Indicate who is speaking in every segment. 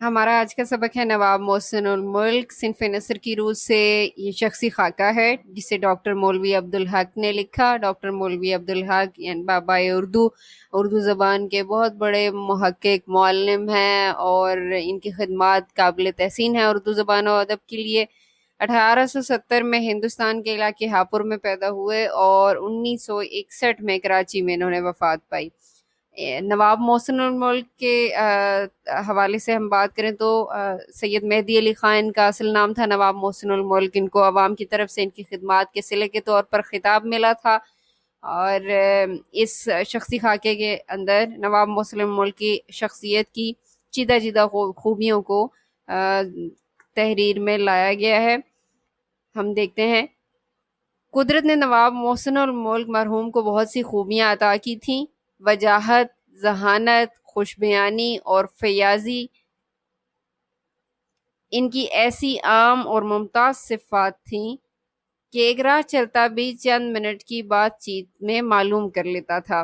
Speaker 1: ہمارا آج کا سبق ہے نواب محسن الملک صنف نثر کی روح سے یہ شخصی خاکہ ہے جسے ڈاکٹر مولوی عبدالحق نے لکھا۔ ڈاکٹر مولوی عبدالحق یعنی بابائے اردو زبان کے بہت بڑے محقق معلم ہیں، اور ان کی خدمات قابل تحسین ہیں اردو زبان و ادب کے لیے۔ 1870 میں ہندوستان کے علاقے ہاپور میں پیدا ہوئے اور 1961 میں کراچی میں انہوں نے وفات پائی۔ نواب محسن الملک کے حوالے سے ہم بات کریں تو سید مہدی علی خان ان کا اصل نام تھا نواب محسن الملک۔ ان کو عوام کی طرف سے ان کی خدمات کے صلے کے طور پر خطاب ملا تھا، اور اس شخصی خاکے کے اندر نواب محسن الملک کی شخصیت کی چیدہ چیدہ خوبیوں کو تحریر میں لایا گیا ہے۔ ہم دیکھتے ہیں، قدرت نے نواب محسن الملک مرحوم کو بہت سی خوبیاں عطا کی تھیں۔ وجاہت، ذہانت، خوش بیانی اور فیاضی ان کی ایسی عام اور ممتاز صفات تھیں کہ ایک راہ چلتا بھی چند منٹ کی بات چیت میں معلوم کر لیتا تھا۔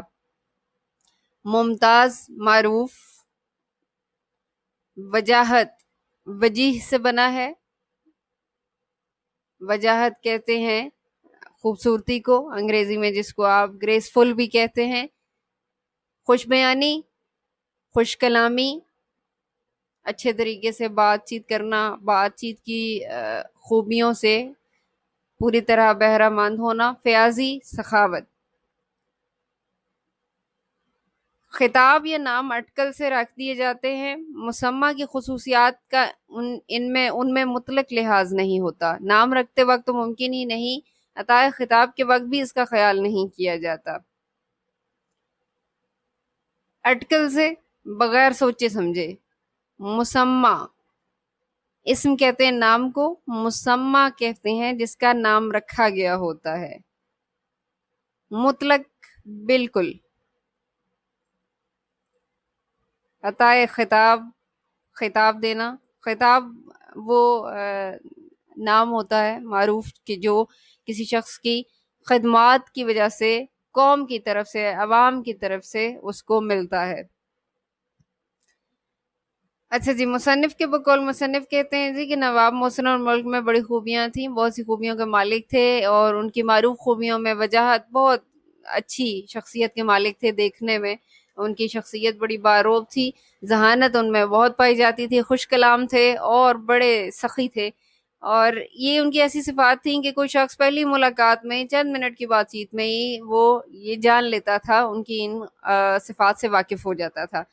Speaker 1: ممتاز، معروف، وجاہت وجیح سے بنا ہے۔ وجاہت کہتے ہیں خوبصورتی کو، انگریزی میں جس کو آپ گریسفل بھی کہتے ہیں۔ خوش بیانی، خوش کلامی، اچھے طریقے سے بات چیت کرنا، بات چیت کی خوبیوں سے پوری طرح بہرہ مند ہونا۔ فیاضی، سخاوت۔ خطاب یا نام اٹکل سے رکھ دیے جاتے ہیں۔ مسمہ کی خصوصیات کا ان میں مطلق لحاظ نہیں ہوتا۔ نام رکھتے وقت تو ممکن ہی نہیں، عطائے خطاب کے وقت بھی اس کا خیال نہیں کیا جاتا۔ اٹکل سے، بغیر سوچے سمجھے۔ مسمہ، اسم کہتے ہیں نام کو، مسمہ کہتے ہیں جس کا نام رکھا گیا ہوتا ہے۔ مطلق، بالکل۔ عطائے خطاب، خطاب دینا۔ خطاب وہ نام ہوتا ہے معروف کہ جو کسی شخص کی خدمات کی وجہ سے قوم کی طرف سے، عوام کی طرف سے اس کو ملتا ہے۔ اچھا جی، مصنف کے بقول مصنف کہتے ہیں جی کہ نواب محسن الملک میں بڑی خوبیاں تھیں، بہت سی خوبیوں کے مالک تھے، اور ان کی معروف خوبیوں میں وجاہت، بہت اچھی شخصیت کے مالک تھے، دیکھنے میں ان کی شخصیت بڑی باروب تھی۔ ذہانت ان میں بہت پائی جاتی تھی، خوش کلام تھے اور بڑے سخی تھے، اور یہ ان کی ایسی صفات تھیں کہ کوئی شخص پہلی ملاقات میں چند منٹ کی بات چیت میں ہی وہ یہ جان لیتا تھا، ان کی ان صفات سے واقف ہو جاتا تھا۔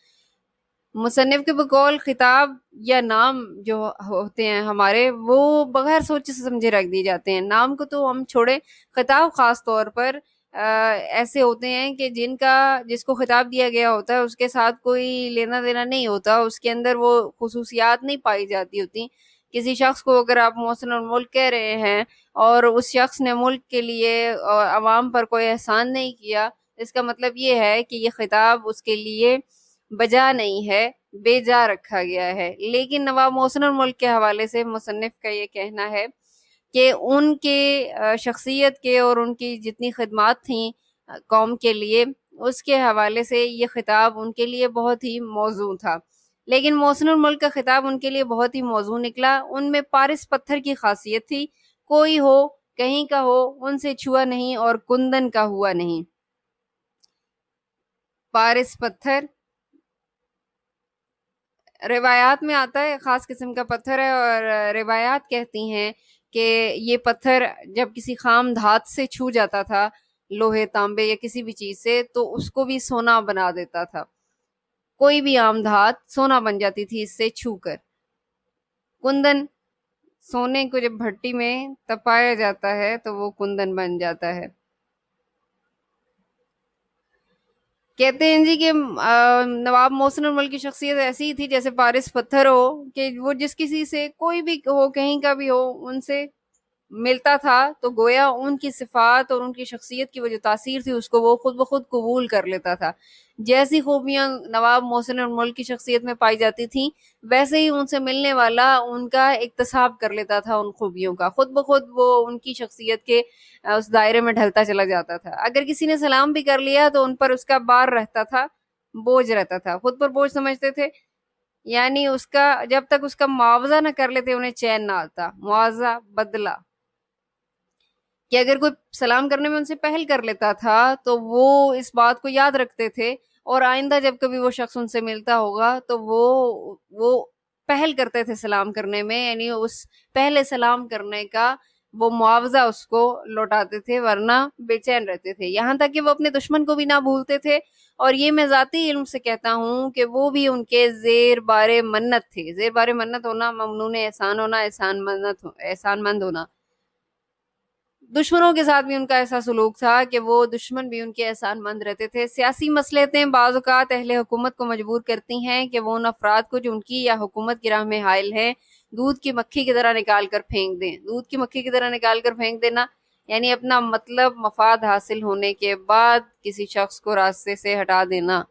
Speaker 1: مصنف کے بقول خطاب یا نام جو ہوتے ہیں ہمارے، وہ بغیر سوچے سمجھے رکھ دیے جاتے ہیں۔ نام کو تو ہم چھوڑیں، خطاب خاص طور پر ایسے ہوتے ہیں کہ جس کو خطاب دیا گیا ہوتا ہے اس کے ساتھ کوئی لینا دینا نہیں ہوتا، اس کے اندر وہ خصوصیات نہیں پائی جاتی ہوتی۔ کسی شخص کو اگر آپ محسن الملک کہہ رہے ہیں اور اس شخص نے ملک کے لیے اور عوام پر کوئی احسان نہیں کیا، اس کا مطلب یہ ہے کہ یہ خطاب اس کے لیے بجا نہیں ہے، بے جا رکھا گیا ہے۔ لیکن نواب محسن الملک کے حوالے سے مصنف کا یہ کہنا ہے کہ ان کے شخصیت کے اور ان کی جتنی خدمات تھیں قوم کے لیے، اس کے حوالے سے یہ خطاب ان کے لیے بہت ہی موزوں تھا۔ لیکن محسن الملک کا خطاب ان کے لیے بہت ہی موزوں نکلا۔ ان میں پارس پتھر کی خاصیت تھی، کوئی ہو، کہیں کا ہو، ان سے چھوا نہیں اور کندن کا ہوا نہیں۔ پارس پتھر روایات میں آتا ہے، خاص قسم کا پتھر ہے، اور روایات کہتی ہیں کہ یہ پتھر جب کسی خام دھات سے چھو جاتا تھا، لوہے، تانبے یا کسی بھی چیز سے، تو اس کو بھی سونا بنا دیتا تھا۔ کوئی بھی عام دھات سونا بن جاتی تھی اس سے چھو کر۔ کندن، سونے کو جب بھٹی میں تپایا جاتا ہے تو وہ کندن بن جاتا ہے۔ کہتے ہیں جی کہ نواب محسن الملک کی شخصیت ایسی ہی تھی جیسے پارس پتھر ہو، کہ وہ جس کسی سے، کوئی بھی ہو، کہیں کا بھی ہو، ان سے ملتا تھا تو گویا ان کی صفات اور ان کی شخصیت کی وہ جو تاثیر تھی اس کو وہ خود بخود قبول کر لیتا تھا۔ جیسی خوبیاں نواب محسن الملک کی شخصیت میں پائی جاتی تھیں، ویسے ہی ان سے ملنے والا ان کا اکتساب کر لیتا تھا ان خوبیوں کا، خود بخود وہ ان کی شخصیت کے اس دائرے میں ڈھلتا چلا جاتا تھا۔ اگر کسی نے سلام بھی کر لیا تو ان پر اس کا بار رہتا تھا، بوجھ رہتا تھا، خود پر بوجھ سمجھتے تھے، یعنی اس کا جب تک اس کا معاوضہ نہ کر لیتے انہیں چین نہ آتا. معاوضہ، بدلہ، کہ اگر کوئی سلام کرنے میں ان سے پہل کر لیتا تھا تو وہ اس بات کو یاد رکھتے تھے، اور آئندہ جب کبھی وہ شخص ان سے ملتا ہوگا تو وہ پہل کرتے تھے سلام کرنے میں، یعنی اس پہلے سلام کرنے کا وہ معاوضہ اس کو لوٹاتے تھے، ورنہ بے چین رہتے تھے. یہاں تک کہ وہ اپنے دشمن کو بھی نہ بھولتے تھے، اور یہ میں ذاتی علم سے کہتا ہوں کہ وہ بھی ان کے زیر بار منت تھے. زیر بار منت ہونا، ممنون احسان ہونا، احسان مند ہونا. دشمنوں کے ساتھ بھی ان کا ایسا سلوک تھا کہ وہ دشمن بھی ان کے احسان مند رہتے تھے. سیاسی مصلحتیں بعض اوقات اہل حکومت کو مجبور کرتی ہیں کہ وہ ان افراد کو جو ان کی یا حکومت کی راہ میں حائل ہیں دودھ کی مکھی کی طرح نکال کر پھینک دیں. دودھ کی مکھی کی طرح نکال کر پھینک دینا یعنی اپنا مطلب مفاد حاصل ہونے کے بعد کسی شخص کو راستے سے ہٹا دینا.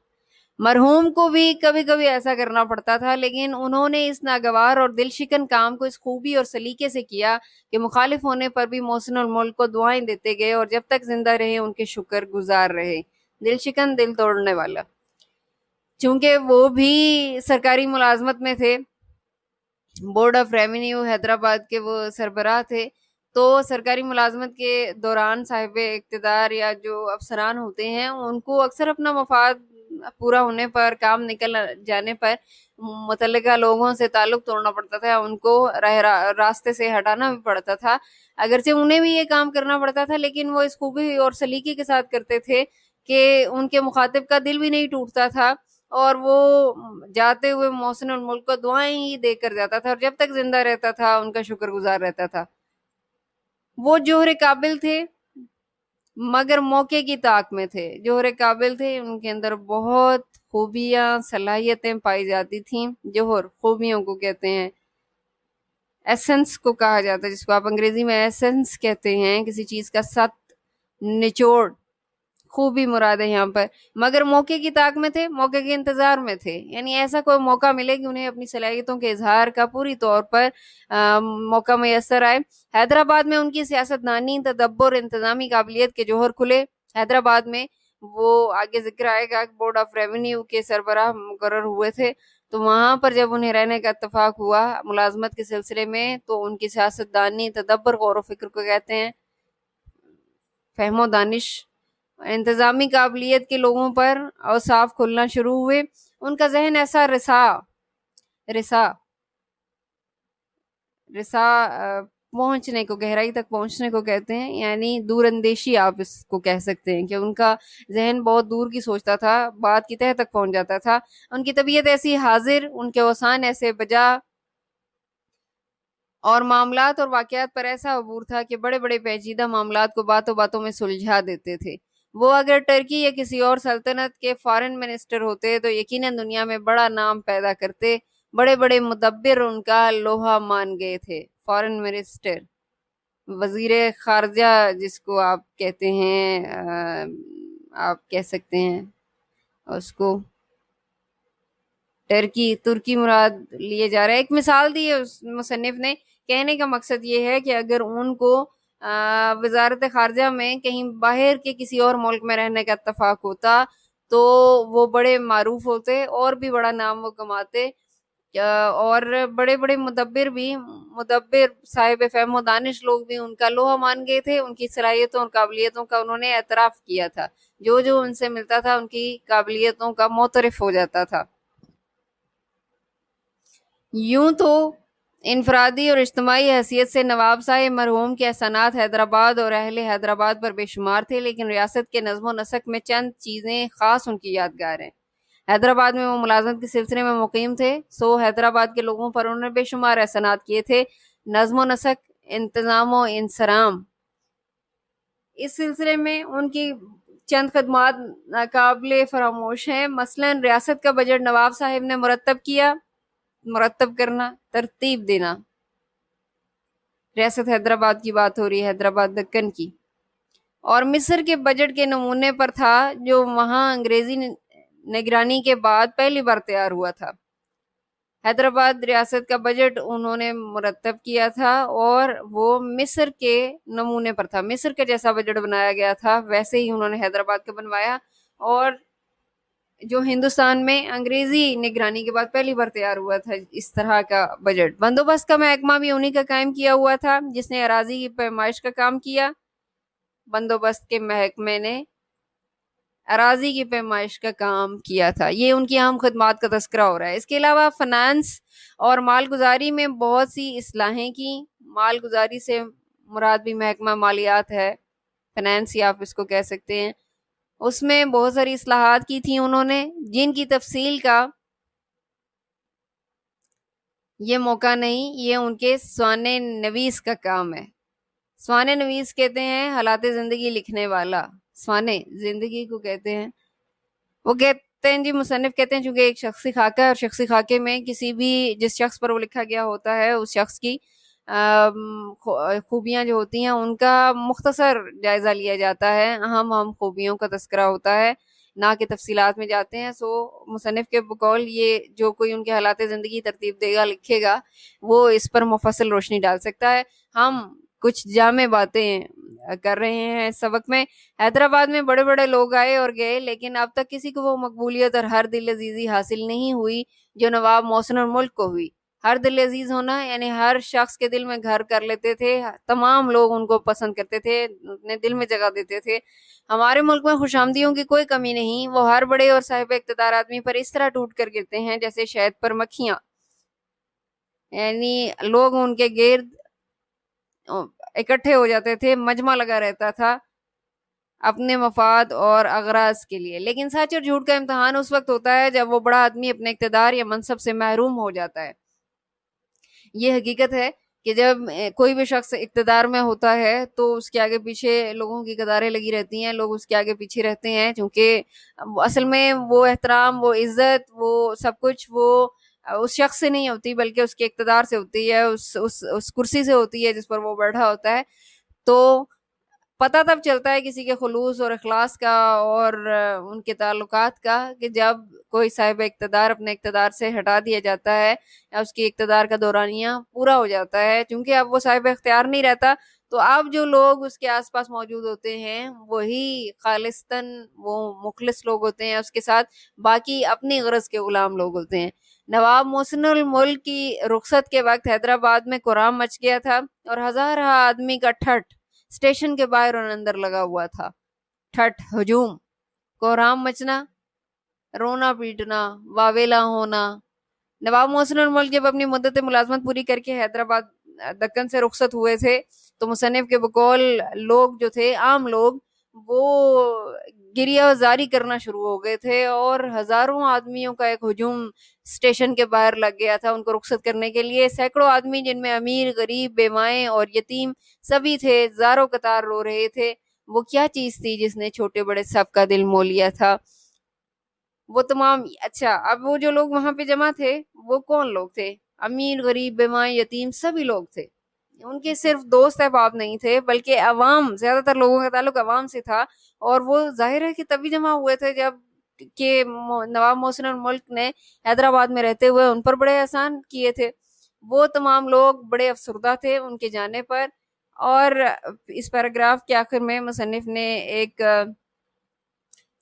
Speaker 1: مرحوم کو بھی کبھی کبھی ایسا کرنا پڑتا تھا، لیکن انہوں نے اس ناگوار اور دل شکن کام کو اس خوبی اور سلیقے سے کیا کہ مخالف ہونے پر بھی محسن الملک کو دعائیں دیتے گئے اور جب تک زندہ رہے ان کے شکر گزار رہے. دل شکن، دل توڑنے والا. چونکہ وہ بھی سرکاری ملازمت میں تھے، بورڈ آف ریونیو حیدرآباد کے وہ سربراہ تھے، تو سرکاری ملازمت کے دوران صاحب اقتدار یا جو افسران ہوتے ہیں ان کو اکثر اپنا مفاد پورا ہونے پر، کام نکل جانے پر متعلقہ لوگوں سے تعلق توڑنا پڑتا تھا، ان کو راستے سے ہٹانا بھی پڑتا تھا. اگرچہ انہیں بھی یہ کام کرنا پڑتا تھا لیکن وہ اس خوبی اور سلیقے کے ساتھ کرتے تھے کہ ان کے مخاطب کا دل بھی نہیں ٹوٹتا تھا، اور وہ جاتے ہوئے محسن الملک کو دعائیں ہی دے کر جاتا تھا، اور جب تک زندہ رہتا تھا ان کا شکر گزار رہتا تھا. وہ جوہر قابل تھے مگر موقع کی طاق میں تھے. جوہر قابل تھے، ان کے اندر بہت خوبیاں، صلاحیتیں پائی جاتی تھیں. جوہر خوبیوں کو کہتے ہیں، ایسنس کو کہا جاتا ہے، جس کو آپ انگریزی میں ایسنس کہتے ہیں، کسی چیز کا سط، نچوڑ، خوبی مراد ہے یہاں پر. مگر موقع کی طاق میں تھے، موقع کے انتظار میں تھے، یعنی ایسا کوئی موقع ملے کہ انہیں اپنی صلاحیتوں کے اظہار کا پوری طور پر موقع میسر آئے. حیدرآباد میں ان کی سیاست دانی، تدبر، انتظامی قابلیت کے جوہر کھلے. حیدرآباد میں وہ آگے ذکر آئے گا بورڈ آف ریونیو کے سربراہ مقرر ہوئے تھے، تو وہاں پر جب انہیں رہنے کا اتفاق ہوا ملازمت کے سلسلے میں، تو ان کی سیاست دانی، تدبر، غور و فکر کو کہتے ہیں، فہم و دانش، انتظامی قابلیت کے لوگوں پر اوصاف کھلنا شروع ہوئے. ان کا ذہن ایسا رسا پہنچنے کو، گہرائی تک پہنچنے کو کہتے ہیں، یعنی دور اندیشی آپ اس کو کہہ سکتے ہیں کہ ان کا ذہن بہت دور کی سوچتا تھا، بات کی تہہ تک پہنچ جاتا تھا. ان کی طبیعت ایسی حاضر، ان کے اوسان ایسے بجا، اور معاملات اور واقعات پر ایسا عبور تھا کہ بڑے بڑے پیچیدہ معاملات کو باتوں باتوں میں سلجھا دیتے تھے. وہ اگر ٹرکی یا کسی اور سلطنت کے فارن منسٹر ہوتے تو یقیناً دنیا میں بڑا نام پیدا کرتے. بڑے بڑے مدبر ان کا لوہا مان گئے تھے. فارن منسٹر، وزیر خارجہ جس کو آپ کہتے ہیں، آپ کہہ سکتے ہیں اس کو ترکی مراد لیے جا رہا ہے. ایک مثال دی ہے اس مصنف نے. کہنے کا مقصد یہ ہے کہ اگر ان کو وزارت خارجہ میں کہیں باہر کے کسی اور ملک میں رہنے کا اتفاق ہوتا تو وہ بڑے معروف ہوتے اور بھی بڑا نام وہ کماتے، اور بڑے بڑے مدبر صاحب فہم و دانش لوگ بھی ان کا لوہا مان گئے تھے. ان کی صلاحیتوں اور قابلیتوں کا انہوں نے اعتراف کیا تھا، جو ان سے ملتا تھا ان کی قابلیتوں کا معترف ہو جاتا تھا. یوں تو انفرادی اور اجتماعی حیثیت سے نواب صاحب مرحوم کے احسانات حیدرآباد اور اہل حیدرآباد پر بے شمار تھے، لیکن ریاست کے نظم و نسق میں چند چیزیں خاص ان کی یادگار ہیں. حیدرآباد میں وہ ملازمت کے سلسلے میں مقیم تھے، سو حیدرآباد کے لوگوں پر انہوں نے بے شمار احسانات کیے تھے. نظم و نسق، انتظام و انصرام، اس سلسلے میں ان کی چند خدمات ناقابل فراموش ہیں. مثلاً ریاست کا بجٹ نواب صاحب نے مرتب کرنا، ترتیب دینا. ریاست حیدرآباد کی بات ہو رہی ہے، حیدرآباد دکن کی. اور مصر کے بجٹ کے نمونے پر تھا جو وہاں انگریزی نگرانی کے بعد پہلی بار تیار ہوا تھا. حیدرآباد ریاست کا بجٹ انہوں نے مرتب کیا تھا اور وہ مصر کے نمونے پر تھا. مصر کا جیسا بجٹ بنایا گیا تھا ویسے ہی انہوں نے حیدرآباد کا بنوایا، اور جو ہندوستان میں انگریزی نگرانی کے بعد پہلی بار تیار ہوا تھا اس طرح کا بجٹ۔ بندوبست کا محکمہ بھی انہی کا قائم کیا ہوا تھا جس نے اراضی کی پیمائش کا کام کیا۔ بندوبست کے محکمے نے اراضی کی پیمائش کا کام کیا تھا۔ یہ ان کی اہم خدمات کا تذکرہ ہو رہا ہے۔ اس کے علاوہ فنانس اور مال گزاری میں بہت سی اصلاحیں کی۔ مال گزاری سے مراد بھی محکمہ مالیات ہے، فنانس یا آپ اس کو کہہ سکتے ہیں۔ اس میں بہت ساری اصلاحات کی تھی انہوں نے، جن کی تفصیل کا یہ موقع نہیں، یہ ان کے سوانح نویس کا کام ہے۔ سوانح نویس کہتے ہیں حالات زندگی لکھنے والا، سوانح زندگی کو کہتے ہیں۔ وہ کہتے ہیں جی، مصنف کہتے ہیں چونکہ ایک شخصی خاکہ ہے اور شخصی خاکے میں کسی بھی جس شخص پر وہ لکھا گیا ہوتا ہے اس شخص کی خوبیاں جو ہوتی ہیں ان کا مختصر جائزہ لیا جاتا ہے، اہم خوبیوں کا تذکرہ ہوتا ہے، نہ کہ تفصیلات میں جاتے ہیں۔ سو مصنف کے بقول یہ جو کوئی ان کے حالات زندگی ترتیب دے گا، لکھے گا، وہ اس پر مفصل روشنی ڈال سکتا ہے۔ ہم کچھ جامع باتیں کر رہے ہیں اس سبق میں۔ حیدرآباد میں بڑے بڑے لوگ آئے اور گئے، لیکن اب تک کسی کو وہ مقبولیت اور ہر دل عزیزی حاصل نہیں ہوئی جو نواب محسن الملک کو ہوئی۔ ہر دل عزیز ہونا یعنی ہر شخص کے دل میں گھر کر لیتے تھے، تمام لوگ ان کو پسند کرتے تھے، اپنے دل میں جگہ دیتے تھے۔ ہمارے ملک میں خوش آمدیوں کی کوئی کمی نہیں، وہ ہر بڑے اور صاحب اقتدار آدمی پر اس طرح ٹوٹ کر گرتے ہیں جیسے شہد پر مکھیاں، یعنی لوگ ان کے گرد اکٹھے ہو جاتے تھے، مجمع لگا رہتا تھا اپنے مفاد اور اغراض کے لیے۔ لیکن سچ اور جھوٹ کا امتحان اس وقت ہوتا ہے جب وہ بڑا آدمی اپنے اقتدار یا منصب سے محروم ہو جاتا ہے۔ یہ حقیقت ہے کہ جب کوئی بھی شخص اقتدار میں ہوتا ہے تو اس کے آگے پیچھے لوگوں کی قطاریں لگی رہتی ہیں، لوگ اس کے آگے پیچھے رہتے ہیں، کیونکہ اصل میں وہ احترام، وہ عزت، وہ سب کچھ وہ اس شخص سے نہیں ہوتی بلکہ اس کے اقتدار سے ہوتی ہے، اس کرسی سے ہوتی ہے جس پر وہ بیٹھا ہوتا ہے۔ تو پتہ تب چلتا ہے کسی کے خلوص اور اخلاص کا اور ان کے تعلقات کا کہ جب کوئی صاحب اقتدار اپنے اقتدار سے ہٹا دیا جاتا ہے یا اس کی اقتدار کا دورانیہ پورا ہو جاتا ہے، چونکہ اب وہ صاحب اختیار نہیں رہتا تو اب جو لوگ اس کے آس پاس موجود ہوتے ہیں وہی خالصتاً وہ مخلص لوگ ہوتے ہیں، اس کے ساتھ باقی اپنی غرض کے غلام لوگ ہوتے ہیں۔ نواب محسن الملک کی رخصت کے وقت حیدرآباد میں کورام مچ گیا تھا اور ہزارہ آدمی کا ٹھٹ اسٹیشن کے باہر اور اندر لگا ہوا تھا۔ ٹھٹ، ہجوم، کورام مچنا، رونا پیٹنا، واویلا ہونا۔ نواب محسن الملک جب اپنی مدت ملازمت پوری کر کے حیدرآباد دکن سے رخصت ہوئے تھے تو مصنف کے بقول لوگ جو تھے، عام لوگ، وہ گریہ زاری کرنا شروع ہو گئے تھے اور ہزاروں آدمیوں کا ایک ہجوم اسٹیشن کے باہر لگ گیا تھا ان کو رخصت کرنے کے لیے۔ سینکڑوں آدمی جن میں امیر، غریب، بیوائیں اور یتیم سبھی تھے، زاروں قطار رو رہے تھے۔ وہ کیا چیز تھی جس نے چھوٹے بڑے سب کا دل مو لیا تھا؟ وہ تمام، اچھا اب وہ جو لوگ وہاں پہ جمع تھے وہ کون لوگ تھے؟ امیر، غریب، بیوائیں، یتیم سبھی لوگ تھے۔ ان کے صرف دوست احباب نہیں تھے بلکہ عوام، زیادہ تر لوگوں کا تعلق عوام سے تھا، اور وہ ظاہر ہے کہ تبھی جمع ہوئے تھے جب کہ نواب محسن الملک نے حیدرآباد میں رہتے ہوئے ان پر بڑے احسان کیے تھے۔ وہ تمام لوگ بڑے افسردہ تھے ان کے جانے پر۔ اور اس پیراگراف کے آخر میں مصنف نے ایک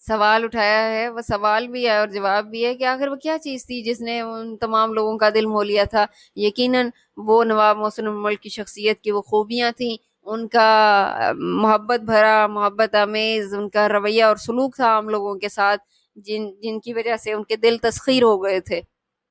Speaker 1: سوال اٹھایا ہے، وہ سوال بھی ہے اور جواب بھی ہے کہ آخر وہ کیا چیز تھی جس نے ان تمام لوگوں کا دل مو لیا تھا؟ یقیناً وہ نواب محسن الملک کی شخصیت کی وہ خوبیاں تھیں، ان کا محبت بھرا، محبت آمیز ان کا رویہ اور سلوک تھا عام لوگوں کے ساتھ، جن کی وجہ سے ان کے دل تسخیر ہو گئے تھے۔